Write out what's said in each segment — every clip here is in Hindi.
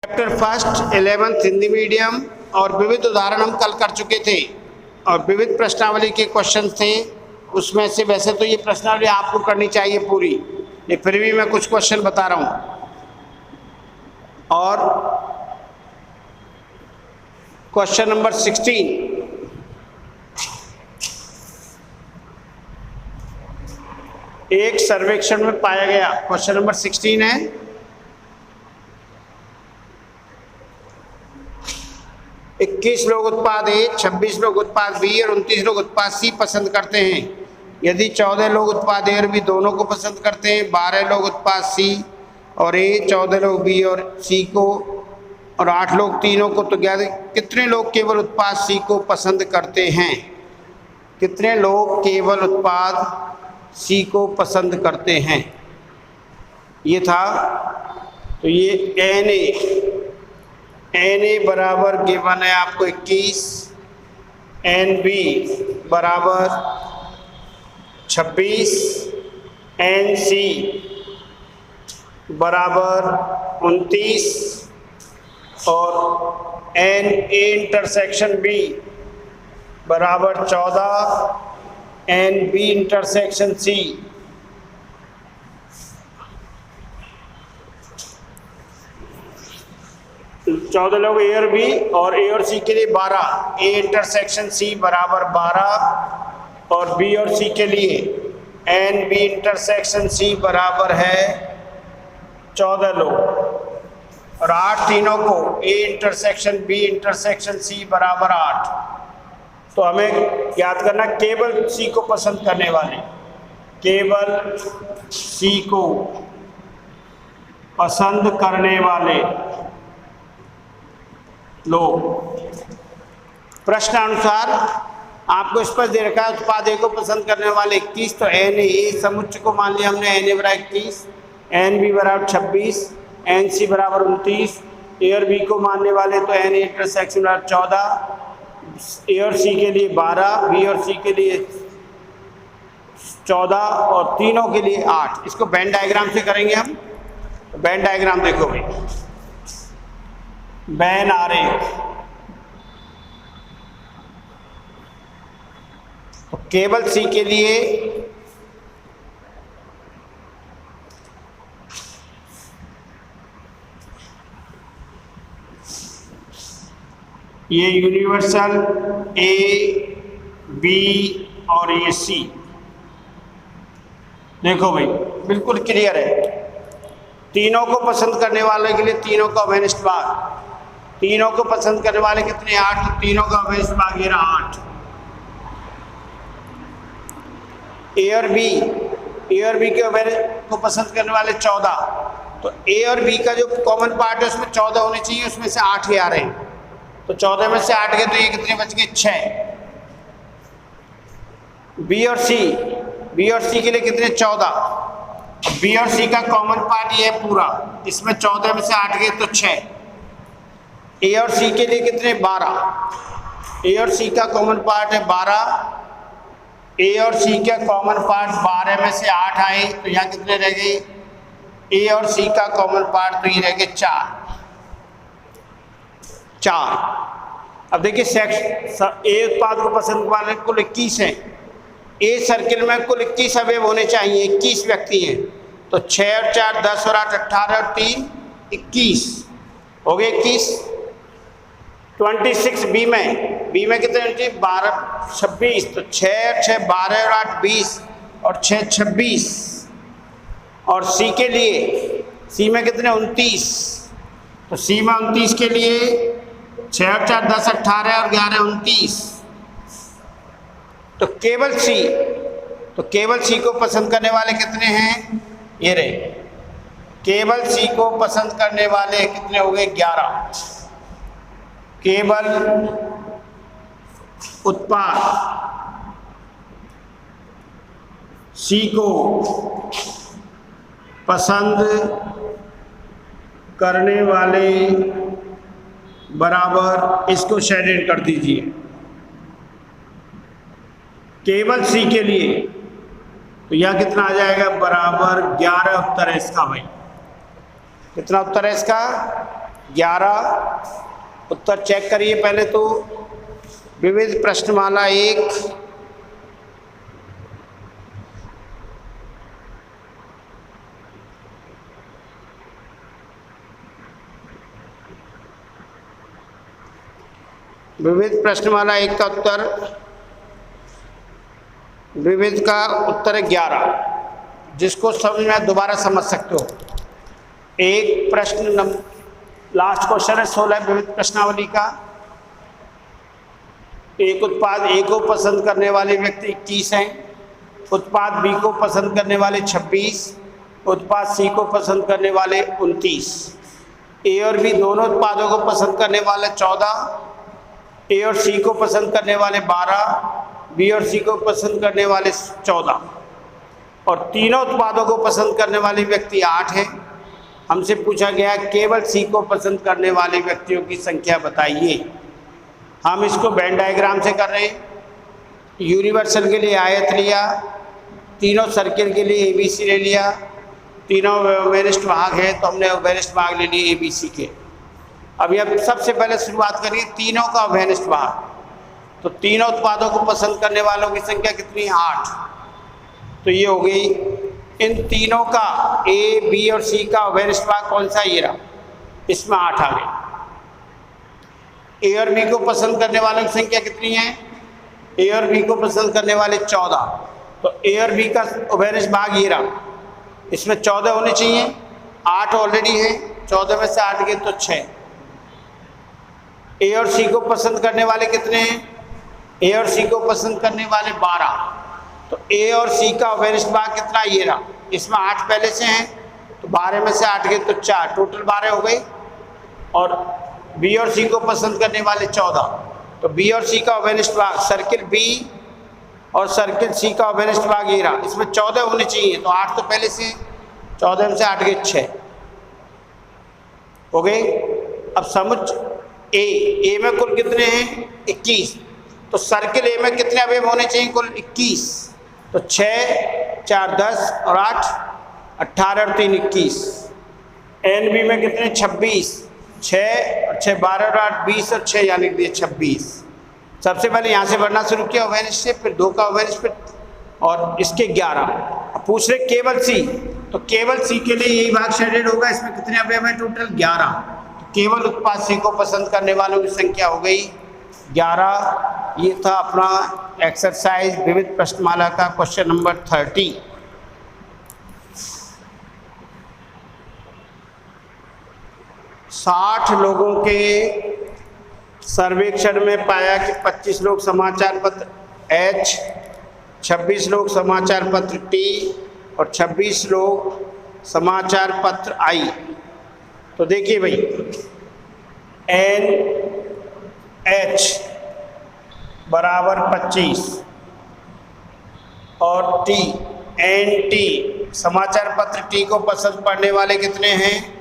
Chapter first 11th Hindi medium और विविध उदाहरण हम कल कर चुके थे और विविध प्रश्नावली के क्वेश्चन थे। उसमें से वैसे तो ये प्रश्नावली आपको करनी चाहिए पूरी, ये फिर भी मैं कुछ क्वेश्चन बता रहा हूँ। और क्वेश्चन नंबर 16, एक सर्वेक्षण में पाया गया, क्वेश्चन नंबर 16 है, इक्कीस लोग उत्पाद ए, 26 लोग उत्पाद बी और 29 लोग उत्पाद सी पसंद करते हैं। यदि 14 लोग उत्पाद ए और बी दोनों को पसंद करते हैं, 12 लोग उत्पाद सी और ए, 14 लोग बी और सी को और 8 लोग तीनों को, तो कितने लोग केवल उत्पाद सी को पसंद करते हैं? कितने लोग केवल उत्पाद सी को पसंद करते हैं, ये था। तो ये एन ए बराबर गिवन है आपको 21, एन बी बराबर 26, एन सी बराबर 29 और एन ए इंटरसेक्शन बी बराबर 14, एन बी इंटरसेक्शन सी चौदह लोग ए और बी और ए और सी के लिए 12, ए इंटरसेक्शन सी बराबर 12 और बी और सी के लिए एन बी इंटरसेक्शन सी बराबर है 14 लोग और 8 तीनों को A intersection B intersection C बराबर 8। तो हमें याद करना केवल सी को पसंद करने वाले, केवल सी को पसंद करने वाले लोग। प्रश्नानुसार आपको इस पर दे रखा है उत्पाद ए को पसंद करने वाले 21, तो एन ए समुच्चय को मान लिया हमने, एन ए बराबर 21, एन बी बराबर 26, एन सी बराबर 29, ए और बी को मानने वाले तो एन ए इंटरसेक्शन बराबर 14, ए और सी के लिए 12, बी और सी के लिए 14 और तीनों के लिए 8। इसको वेन डायग्राम से करेंगे हम। वेन डायग्राम देखो भाई, वेन आरेख, तो केवल सी के लिए ये यूनिवर्सल ए बी और ये सी, देखो भाई बिल्कुल क्लियर है। तीनों को पसंद करने वाले के लिए तीनों का अवेनिस्ट भाग, तीनों को पसंद करने वाले कितने 8, तो तीनों का अवेनिस्ट भाग ये रहा 8। ए और बी को पसंद करने वाले 14, तो ए और बी का जो कॉमन पार्ट है उसमें 14 होने चाहिए, उसमें से 8 ही आ रहे हैं, तो 14 में से 8 गए तो ये कितने बच गए 6। बी और सी के लिए कितने 14, बी और सी का कॉमन पार्ट ये है पूरा, इसमें 14 में से 8 गए तो 6। ए और सी के लिए कितने 12, ए और सी का कॉमन पार्ट है 12, ए और सी का कॉमन पार्ट 12 में से 8 आए तो यहाँ कितने रह गए, ए और सी का कॉमन पार्ट तो ये रह गए 4। अब देखिए ए उत्पाद को पसंद वाले कुल 21 हैं, ए सर्किल में कुल 21 अवयव होने चाहिए, 21 व्यक्ति हैं, तो 6 और 4 10 और 8 18 और 3 21 हो गए 21। 26 बी में कितने होने चाहिए 12 26, तो 6 और 6 12 और 8 20 और 6 26। और सी के लिए, सी में कितने 29, तो सी में 29 के लिए 6 और 4 10 18 और 11 29, तो केवल सी को पसंद करने वाले कितने हैं, ये रहे, केवल सी को पसंद करने वाले कितने हो गए 11। केवल उत्पाद सी को पसंद करने वाले बराबर, इसको शेडेड कर दीजिए, केवल सी के लिए तो यह कितना आ जाएगा बराबर 11 उत्तर है इसका भाई। कितना उत्तर है इसका 11। उत्तर चेक करिए पहले तो। विविध प्रश्नमाला 1, विविध प्रश्नमाला 1 का उत्तर, विविध का उत्तर है 11, जिसको समझ में दोबारा समझ सकते हो। एक प्रश्न लास्ट क्वेश्चन है 16 विविध प्रश्नावली का। एक उत्पाद ए को पसंद करने वाले व्यक्ति 21 हैं, उत्पाद बी को पसंद करने वाले 26, उत्पाद सी को पसंद करने वाले 29। ए और बी दोनों उत्पादों को पसंद करने वाले 14, ए और सी को पसंद करने वाले 12, बी और सी को पसंद करने वाले 14 और तीनों उत्पादों को पसंद करने वाले व्यक्ति 8 हैं। हमसे पूछा गया केवल सी को पसंद करने वाले व्यक्तियों की संख्या बताइए। हम इसको वेन डायग्राम से कर रहे हैं। यूनिवर्सल के लिए आयत लिया, तीनों सर्किल के लिए ABC ले लिया, तीनों वेनिस्ट भाग है तो हमने वेनिस्ट भाग ले लिए ABC के। अभी अब सबसे पहले शुरुआत करिए तीनों का वेनिस्ट भाग। तो तीनों उत्पादों को पसंद करने वालों की संख्या कितनी है? 8। तो ये हो गई। इन तीनों का A, B और C का वेनिस्ट भाग कौन सा? ये रहा, इसमें 8 आ गए। A और B को पसंद करने वालों की संख्या कितनी है? A और B को पसंद करने वाले 14। तो A और B का वेनिस्ट भाग ये रहा, इसमें 14 होने चाहिए, 8 ऑलरेडी है, 14 में से 8 गए तो 6। A और C को पसंद करने वाले कितने हैं? A और C को पसंद करने वाले 12। तो A और C का वेनिस्ट भाग कितना? ये रहा, इसमें 8 पहले से हैं तो 12 में से 8 गए तो 4, टोटल 12 हो गए। और B और C को पसंद करने वाले 14। तो B और C का वेनिस्ट भाग, सर्किल B और सर्किल C का वेनिस्ट भाग ये रहा, इसमें 14 होने चाहिए तो 8 तो पहले से, 14 में से 8 गए 6 हो गए। अब समुच्च ए में कुल कितने हैं? 21। तो सर्किल ए में कितने अवयव होने चाहिए? कुल 21। तो 6, 4, 10 और 8, 18 और 3, 21। एन बी में कितने? 26, 6 और 6, 12 और 8, 20 और 6 यानी कि 26। सबसे पहले यहाँ से बढ़ना शुरू किया वेनिस्ट से, फिर 2 का वेनिस्ट, फिर और इसके 11। अब पूछ रहे केवल सी, तो केवल सी के लिए यही भाग शेडेड होगा। इसमें कितने अवयव है? टोटल 11। केवल उत्पाद सी को पसंद करने वालों की संख्या हो गई 11। ये था अपना एक्सरसाइज विविध प्रश्नमाला का क्वेश्चन नंबर 30। साठ लोगों के सर्वेक्षण में पाया कि 25 लोग समाचार पत्र H, 26 लोग समाचार पत्र T और 26 लोग समाचार पत्र I। तो देखिए भाई, NH बराबर 25 और NT, समाचार पत्र T को पसंद पढ़ने वाले कितने हैं?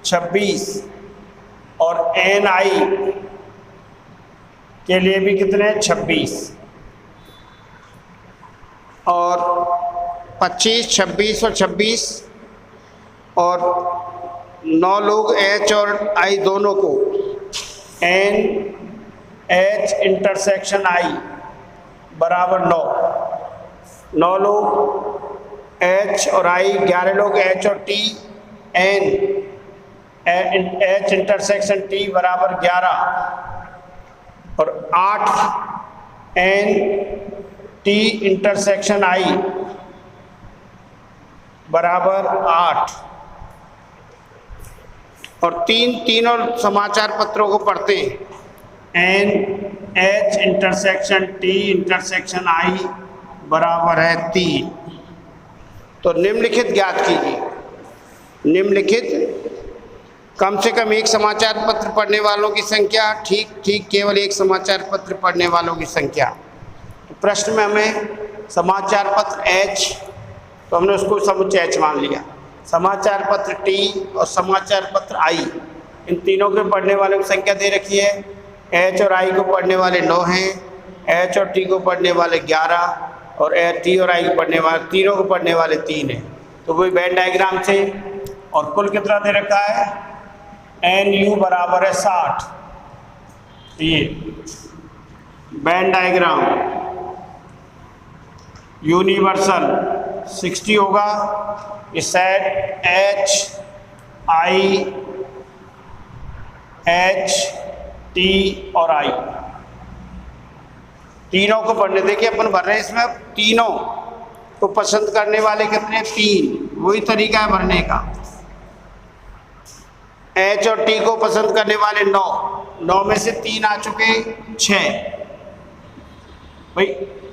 26 और NI के लिए भी कितने हैं? 26 और 25, 26 और 26 और 9 लोग H और I दोनों को NH इंटरसेक्शन I बराबर 9। 9 लोग H और I, 11 लोग H और T, H इंटरसेक्शन T बराबर 11 और 8 NT इंटरसेक्शन I बराबर 8। और तीनों समाचार पत्रों को पढ़ते हैं। NH intersection T intersection I बराबर है 3। तो निम्नलिखित ज्ञात कीजिए। निम्नलिखित कम से कम एक समाचार पत्र पढ़ने वालों की संख्या, ठीक केवल एक समाचार पत्र पढ़ने वालों की संख्या। तो प्रश्न में हमें समाचार पत्र H, तो हमने उसको समुच्चय H मान लिया। समाचार पत्र T और समाचार पत्र I, इन तीनों के पढ़ने वालों की संख्या दे रखी है। H और I को पढ़ने वाले 9 हैं, H और T को पढ़ने वाले 11 और T और I को पढ़ने वाले, तीनों को पढ़ने वाले 3 हैं। तो वही वेन डायग्राम से, और कुल कितना दे रखा है? NU बराबर है 60। ये बैंड डायग्राम यूनिवर्सल 60 होगा। ये सेट HI HT और I तीनों को पढ़ने, देखिए अपन भर रहे हैं इसमें। अब तीनों को पसंद करने वाले कितने? 3। वही तरीका है भरने का। H और T को पसंद करने वाले 9 में से 3 आ चुके, 6। भाई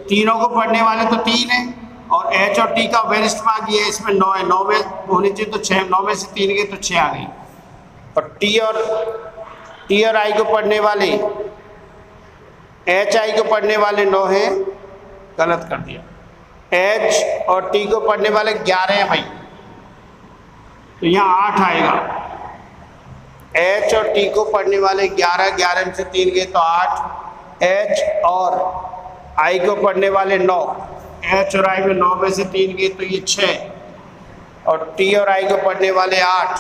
तीनों को पढ़ने वाले तो 3 है और H और T का वरिष्ठ भाग ये है, इसमें 9 है। 9 में होने चाहिए तो 6, 9 में से 3 गए तो 6 आ गई। और T और I को पढ़ने वाले, HI को पढ़ने वाले 9 हैं, गलत कर दिया। H और T को पढ़ने वाले 11 हैं भाई, तो यहाँ 8 आएगा। H और T को पढ़ने वाले 11, 11 में से 3 गए तो 8। H और I को पढ़ने वाले 9, H और I में 9 में से 3 गए तो ये 6। और T और I को पढ़ने वाले 8,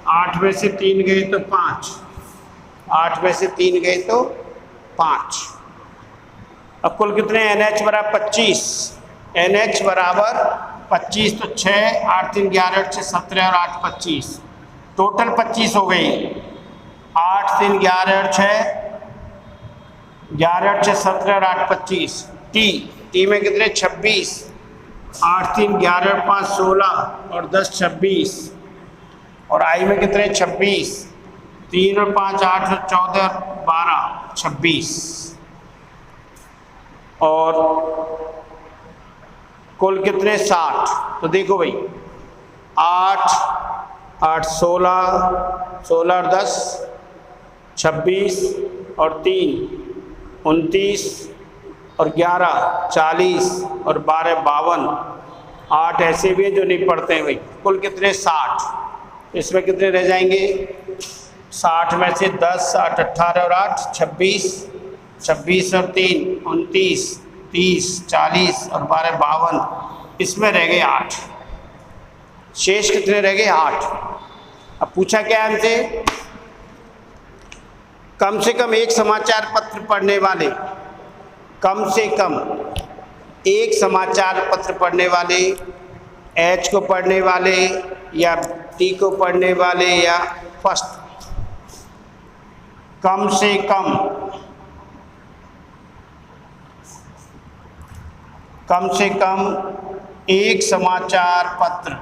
8 में से 3 गए तो 5, 8 में से 3 गए तो 5। अब कुल कितने? NH बराबर 25, NH बराबर 25, तो 6, 8 3 11, 8 6 17 और 8 25, टोटल 25 हो गई। 8 3 11 और 6, 11 8 6 17 और 8 25। टी में कितने? 26, 8 3 11 और 5 16 और 10 26। और आई में कितने? 26, 3 और 5 8 और 14 और 12 26। और कुल कितने? 60। तो देखो भाई 8 8 16, 16 और 10 26 और 3 29 और 11 40 और 12 52। 8 ऐसे भी है जो नहीं पढ़ते हैं भाई। कुल कितने? 60। इसमें कितने रह जाएंगे? 60 में से 10 8 18 और 8 26, 26 और 3 29 30 40 और 12 52। इसमें रह गए 8। शेष कितने रह गए? 8। अब पूछा क्या हमसे? कम से कम एक समाचार पत्र पढ़ने वाले, कम से कम एक समाचार पत्र पढ़ने वाले, H को पढ़ने वाले या T को पढ़ने वाले या फर्स्ट, कम से कम एक समाचार पत्र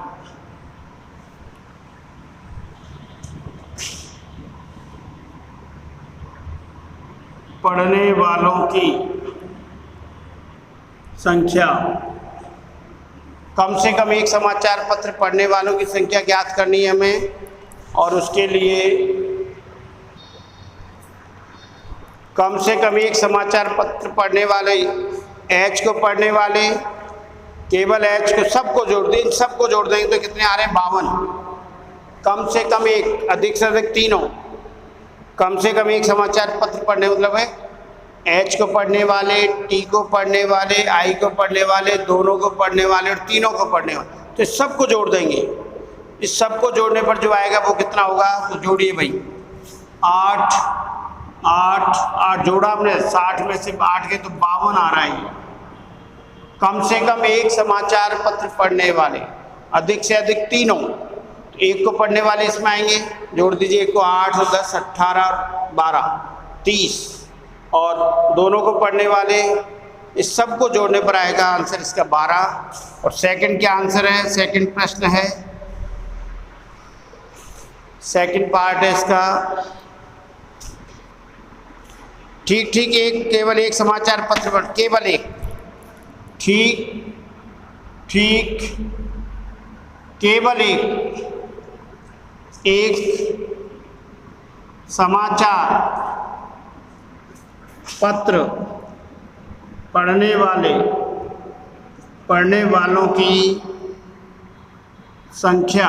पढ़ने वालों की संख्या, कम से कम एक समाचार पत्र पढ़ने वालों की संख्या ज्ञात करनी है हमें। और उसके लिए कम से कम एक समाचार पत्र पढ़ने वाले, H को पढ़ने वाले, केवल H को, सबको जोड़ दें, सबको जोड़ देंगे तो कितने आ रहे हैं? 52। कम से कम एक, अधिक से अधिक तीनों। कम से कम एक समाचार पत्र पढ़ने मतलब है H को पढ़ने वाले, T को पढ़ने वाले, I को पढ़ने वाले, दोनों को पढ़ने वाले और तीनों को पढ़ने वाले, तो इस सबको जोड़ देंगे। इस सबको जोड़ने पर जो आएगा वो कितना होगा? तो जोड़िए भाई, 8 8 8 जोड़ा हमने, 60 में से 8 के तो 52 आ रहा है। कम से कम एक समाचार पत्र पढ़ने वाले, अधिक से अधिक तीनों। तो एक को पढ़ने वाले इसमें आएंगे, जोड़ दीजिए। एक को 8 और 10 18 और 12 30, और दोनों को पढ़ने वाले, इस सब को जोड़ने पर आएगा आंसर इसका 12। और सेकंड क्या आंसर है? सेकंड प्रश्न है, सेकंड पार्ट है इसका। ठीक ठीक एक, केवल एक समाचार पत्र पढ़, केवल एक, ठीक ठीक केवल एक समाचार पत्र पढ़ने वालों की संख्या,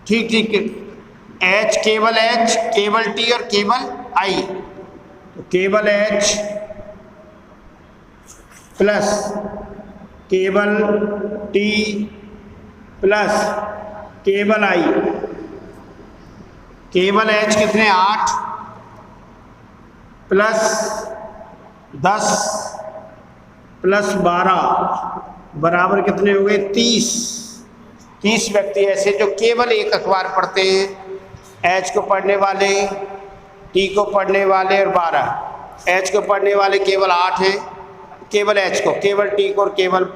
ठीक ठीक, H, केवल H, केवल T और केवल I। तो केवल H प्लस केवल T प्लस केवल I केवल एच कितने 8 प्लस 10 प्लस 12 बराबर कितने हो गए 30 व्यक्ति ऐसे जो केवल एक अखबार पढ़ते हैं। एच को पढ़ने वाले, टी को पढ़ने वाले और 12। एच को पढ़ने वाले केवल 8 हैं, केवल एच को, केवल टी को और केवल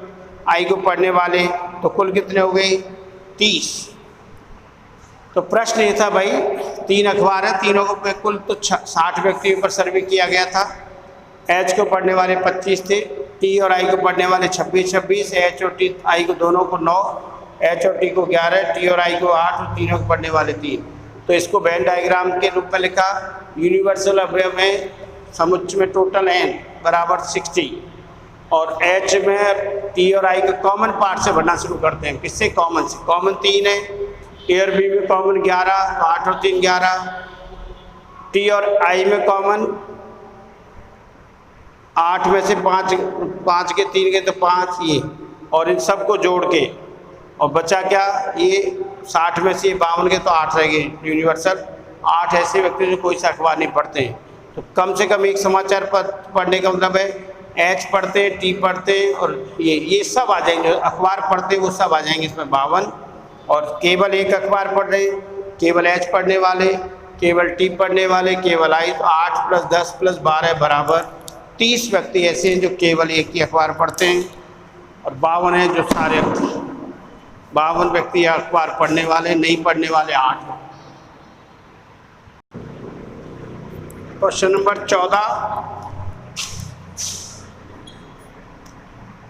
आई को पढ़ने वाले, तो कुल कितने हो गए 30। तो प्रश्न ये था भाई 3 अखबार हैं, तीनों को कुल तो 60 व्यक्तियों पर सर्वे किया गया था। एच को पढ़ने वाले 25 थे, टी और आई को पढ़ने वाले 26, एच और टी आई को दोनों को 9, एच और टी को 11, टी और आई को 8 और तीनों को पढ़ने वाले 3। तो इसको वेन डायग्राम के रूप में लिखा। यूनिवर्सल अवयव में समुच्चय में टोटल n बराबर 60 और एच में टी और आई के कॉमन पार्ट से भरना शुरू करते हैं। किससे? कॉमन से। कॉमन 3 है, ए और बी में कॉमन 11, तो 8 और 3 11। टी और आई में कॉमन 8 में से 5 के 3 के तो 5 ये, और इन सबको जोड़ के और बचा क्या, ये 60 में से 52 के तो 8 रह गए यूनिवर्सल। 8 ऐसे व्यक्ति जो कोई सा अखबार नहीं पढ़ते हैं। तो कम से कम एक समाचार पढ़ने का मतलब है एच पढ़ते हैं, टी पढ़ते हैं और ये सब आ जाएंगे, अखबार पढ़ते हैं वो सब आ जाएंगे इसमें 52। और केवल एक अखबार पढ़ रहे, केवल एच पढ़ने वाले, केवल टी पढ़ने वाले, केवल आई, तो 8 प्लस 10 प्लस 12 बराबर 30 व्यक्ति ऐसे हैं जो केवल एक ही अखबार पढ़ते हैं। और 52 हैं जो सारे 52 व्यक्ति अखबार पढ़ने वाले, नहीं पढ़ने वाले 8। क्वेश्चन नंबर 14,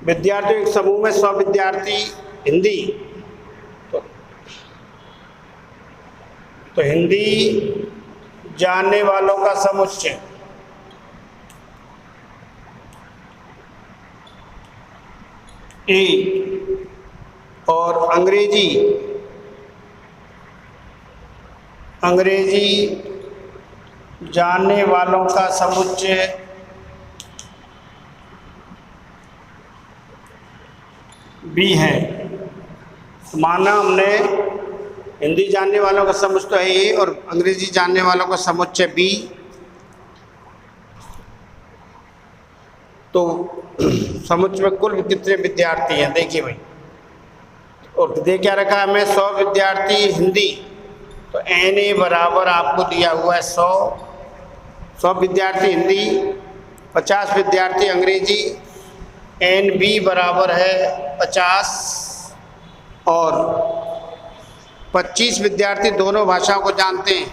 विद्यार्थियों के समूह में 100 विद्यार्थी हिंदी, तो हिंदी जानने वालों का समुच्चय ए और अंग्रेजी जानने वालों का समुच्चय बी है। तो माना हमने हिंदी जानने वालों का समुच्चय तो है ए और अंग्रेजी जानने वालों का समुच्चय बी, तो समुच्चय में कुल कितने विद्यार्थी हैं देखिए भाई। और दे क्या रखा है हमें 100 विद्यार्थी हिंदी, तो एन ए बराबर आपको दिया हुआ है 100 विद्यार्थी हिंदी, 50 विद्यार्थी अंग्रेजी, एन बी बराबर है 50 और 25 विद्यार्थी दोनों भाषाओं को जानते हैं,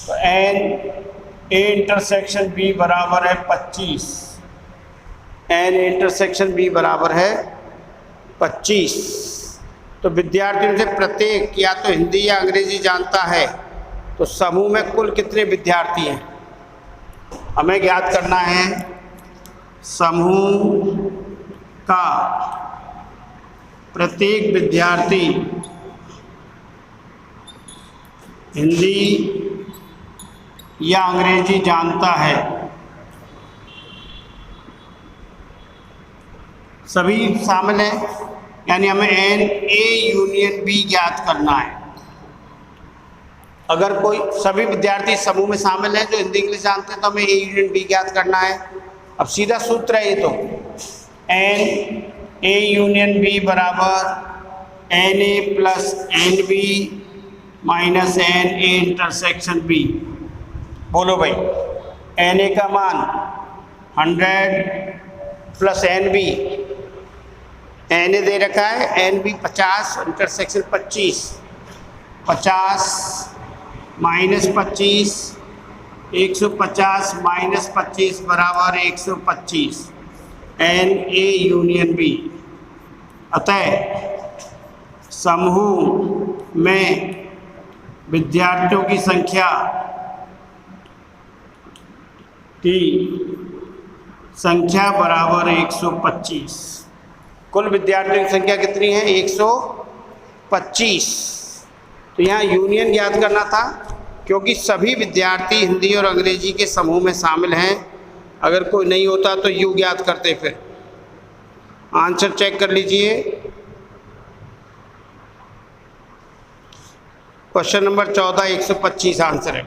तो एन ए इंटरसेक्शन बी बराबर है 25, एन ए इंटरसेक्शन बी बराबर है 25। तो विद्यार्थियों से प्रत्येक या तो हिंदी या अंग्रेजी जानता है, तो समूह में कुल कितने विद्यार्थी हैं हमें ज्ञात करना है। समूह का प्रत्येक विद्यार्थी हिंदी या अंग्रेजी जानता है, सभी शामिल हैं, यानी हमें एन ए यूनियन बी ज्ञात करना है। अगर कोई सभी विद्यार्थी समूह में शामिल हैं जो हिंदी इंग्लिश जानते हैं तो हमें ए यूनियन बी ज्ञात करना है। अब सीधा सूत्र है ये, तो एन ए यूनियन बी बराबर N A plus N B minus N A intersection B. बोलो भाई, एन ए का मान 100 plus N B, N A दे रखा है, N B 50 intersection 25, 50 minus 25, 150 minus 25 बराबर 125, एन ए यूनियन बी। अतः समूह में विद्यार्थियों की संख्या की संख्या बराबर 125। कुल विद्यार्थियों की संख्या कितनी है 125। तो यहाँ यूनियन ज्ञात करना था क्योंकि सभी विद्यार्थी हिंदी और अंग्रेजी के समूह में शामिल हैं। अगर कोई नहीं होता तो यू ज्ञात करते। फिर आंसर चेक कर लीजिए। क्वेश्चन नंबर 14 125 आंसर है।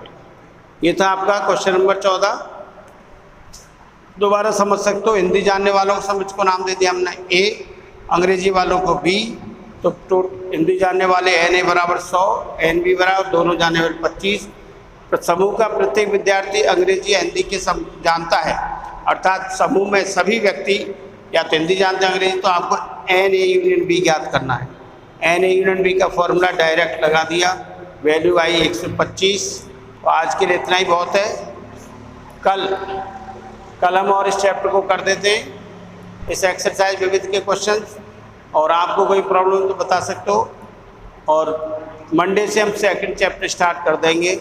ये था आपका क्वेश्चन नंबर 14। दोबारा समझ सकते हो। हिंदी जानने वालों को समझ को नाम दे दिया हमने ए, अंग्रेजी वालों को बी। तो हिंदी जानने वाले एन ए बराबर 100, एन बी बराबर दोनों जानने वाले 25। समूह का प्रत्येक विद्यार्थी अंग्रेजी हिंदी के जानता है, अर्थात समूह में सभी व्यक्ति या तो हिंदी जानते हैं अंग्रेजी, तो आपको एन ए यूनियन बी ज्ञात करना है। एन ए यूनियन बी का फॉर्मूला डायरेक्ट लगा दिया, वैल्यू आई 125। तो आज के लिए इतना ही बहुत है। कल हम और इस चैप्टर को कर देते हैं, इस एक्सरसाइज विविध के क्वेश्चंस, और आपको कोई प्रॉब्लम तो बता सकते हो। और मंडे से हम सेकंड चैप्टर स्टार्ट कर देंगे,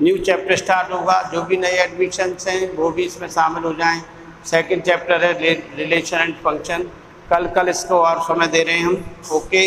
न्यू चैप्टर स्टार्ट होगा। जो भी नए एडमिशन्स हैं वो भी इसमें शामिल हो जाएं। सेकंड चैप्टर है रिलेशन एंड फंक्शन। कल इसको और समय दे रहे हैं हम। ओके।